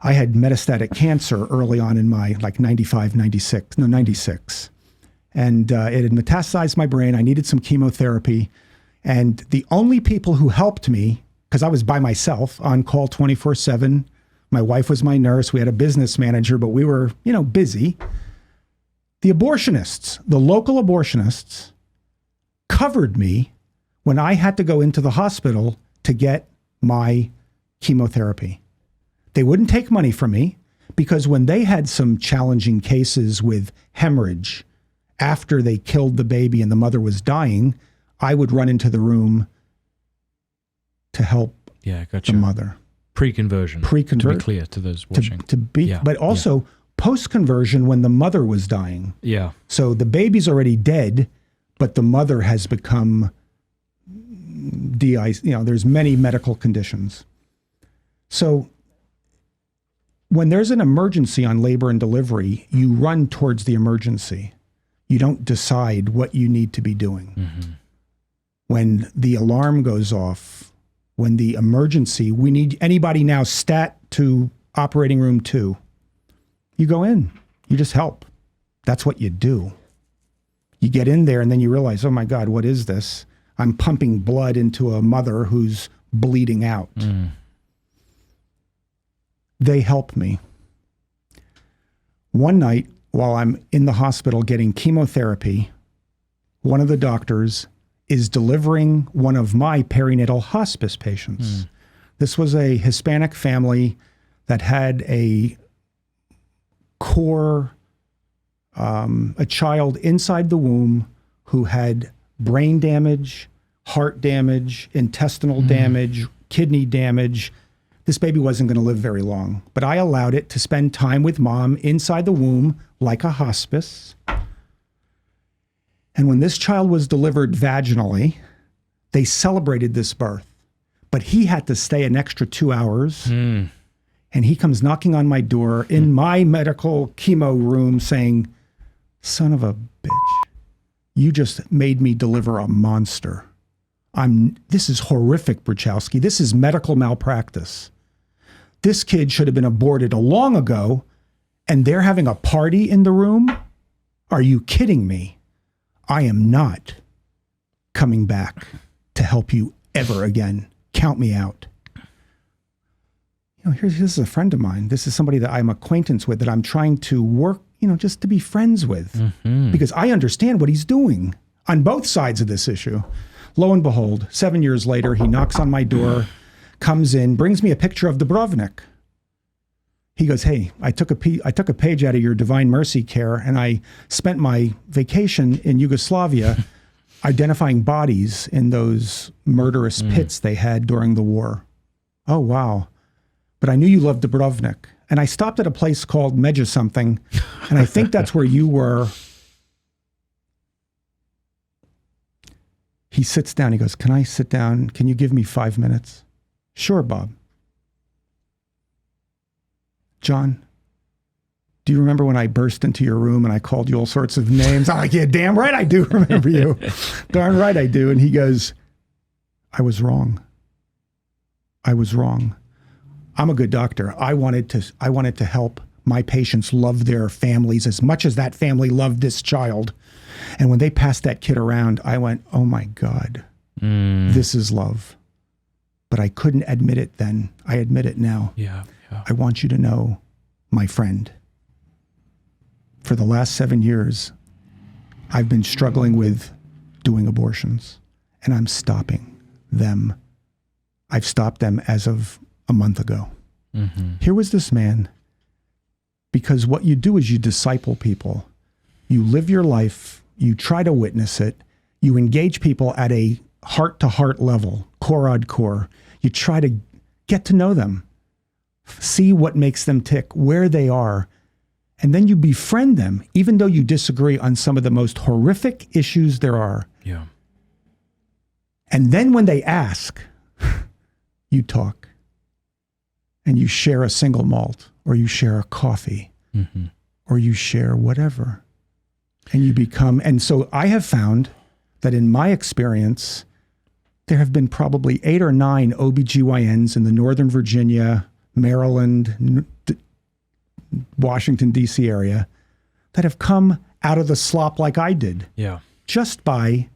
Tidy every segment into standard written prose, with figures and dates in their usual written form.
I had metastatic cancer early on in my 96. And it had metastasized my brain. I needed some chemotherapy. And the only people who helped me, because I was by myself on call 24/7. My wife was my nurse. We had a business manager, but we were, busy. The abortionists, the local abortionists, covered me when I had to go into the hospital to get my chemotherapy. They wouldn't take money from me because when they had some challenging cases with hemorrhage after they killed the baby and the mother was dying, I would run into the room to help the mother. Pre-conversion. To be clear to those watching. But also post-conversion when the mother was dying. Yeah. So the baby's already dead, but the mother has become there's many medical conditions. So when there's an emergency on labor and delivery, you run towards the emergency. You don't decide what you need to be doing. Mm-hmm. When the alarm goes off, when the emergency, we need anybody now stat to operating room 2. You go in, you just help. That's what you do. You get in there and then you realize, oh my God, what is this? I'm pumping blood into a mother who's bleeding out. They help me. One night while I'm in the hospital getting chemotherapy, one of the doctors is delivering one of my perinatal hospice patients. This was a Hispanic family that had a child inside the womb who had brain damage, heart damage, intestinal damage, kidney damage. This baby wasn't going to live very long, but I allowed it to spend time with mom inside the womb like a hospice. And when this child was delivered vaginally, they celebrated this birth, but he had to stay an extra 2 hours. And he comes knocking on my door in my medical chemo room saying, son of a bitch, you just made me deliver a monster. This is horrific, Bruchalski. This is medical malpractice. This kid should have been aborted long ago, and they're having a party in the room? Are you kidding me? I am not coming back to help you ever again. Count me out. This is a friend of mine. This is somebody that I'm acquaintance with, that I'm trying to work, just to be friends with, because I understand what he's doing on both sides of this issue. Lo and behold, 7 years later, he knocks on my door, comes in, brings me a picture of Dubrovnik. He goes, hey, I took a page out of your Divine Mercy Care, and I spent my vacation in Yugoslavia identifying bodies in those murderous pits they had during the war. Oh, wow. But I knew you loved Dubrovnik. And I stopped at a place called Meja something, and I think that's where you were. He sits down. He goes, can I sit down? Can you give me 5 minutes? Sure, Bob. John, do you remember when I burst into your room and I called you all sorts of names? I'm like, yeah, damn right I do remember you. Darn right I do. And he goes, I was wrong. I was wrong. I'm a good doctor. I wanted to help my patients love their families as much as that family loved this child. And when they passed that kid around, I went, oh my God, this is love. But I couldn't admit it then. I admit it now. Yeah. I want you to know, my friend, for the last 7 years, I've been struggling with doing abortions, and I'm stopping them. I've stopped them as of a month ago. Here was this man, because what you do is you disciple people. You live your life, you try to witness it, you engage people at a heart-to-heart level, core-ad core. You try to get to know them, see what makes them tick, where they are, and then you befriend them, even though you disagree on some of the most horrific issues there are. Yeah. And then when they ask, you talk. And you share a single malt, or you share a coffee, or you share whatever. And you become, and so I have found that in my experience, there have been probably 8 or 9 OBGYNs in the Northern Virginia, Maryland, Washington, D.C. area that have come out of the slop like I did. Yeah. Just by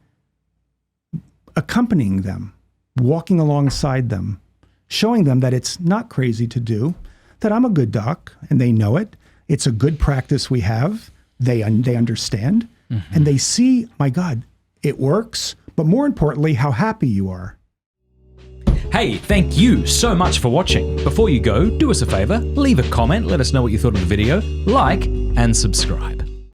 accompanying them, walking alongside them, showing them that it's not crazy to do, that I'm a good doc and they know it. It's a good practice we have. They understand and they see, my God, it works. But more importantly, how happy you are. Hey, thank you so much for watching. Before you go, do us a favor, leave a comment, let us know what you thought of the video, like, and subscribe.